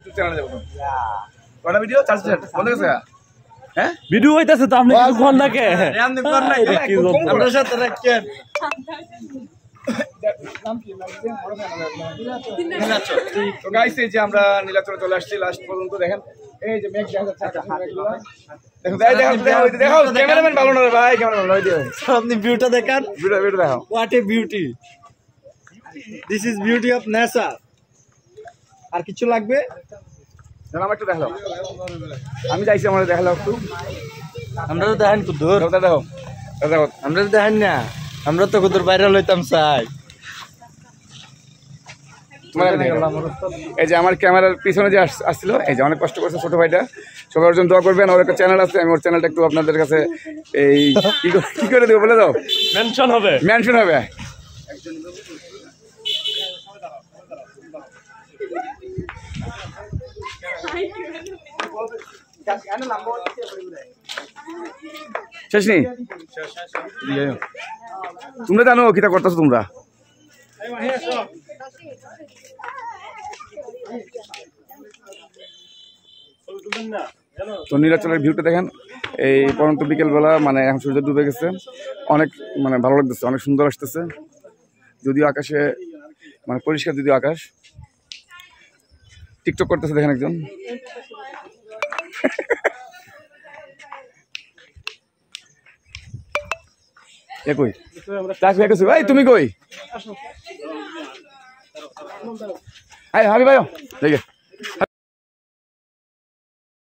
YouTube চ্যানেলে যাব কটা ভিডিও 400 বন্ধ গেছে হ্যাঁ ভিডিও হইতাছে তো আপনি কিছু কোন নাকে আপনি কর না আমরা সাথে রাখেন তো গাইস এই যে আমরা নীলাচলে চলে আসছি লাস্ট পর্যন্ত দেখেন এই যে মেঘ দেখা যাচ্ছে দেখো ক্যামেরাম্যান ভালো না রে ভাই ক্যামেরাম্যান ভালো দিও আপনি ভিউটা দেখান ভিডিও দেখো what a beauty this is beauty of nature আর কিছু লাগবে জানা একটু দেখাও আমি যাইছি আমারে দেখাও একটু আমরা তো দেখেন কুদুর দেখো দেখো আমরা তো দেখেন না আমরা তো কুদুর ভাইরাল হইতাম চাই এই যে আমার ক্যামেরার পিছনে যে আসছিল এই যে অনেক কষ্ট করছে ছোট ভাইটা সবাই ওর জন্য দোয়া করবেন ওর একটা চ্যানেল আছে আমি ওর চ্যানেলটা একটু আপনাদের কাছে এই কি করে দেবো বলে দাও মেনশন হবে শেষ নেই তোমরা জানো কিটা করতেছো তোমরা তো নীলাচলের ভিউটা দেখেন এই পরন্ত বিকেলবেলা মানে এখন সূর্য ডুবে গেছে অনেক মানে ভালো লাগতেছে অনেক সুন্দর আসতেছে যদিও আকাশে মানে পরিষ্কার যদিও আকাশ টিকটক করতেছে দেখেন একজন কই ভাই তুমি কই হাবি ভাই দেখে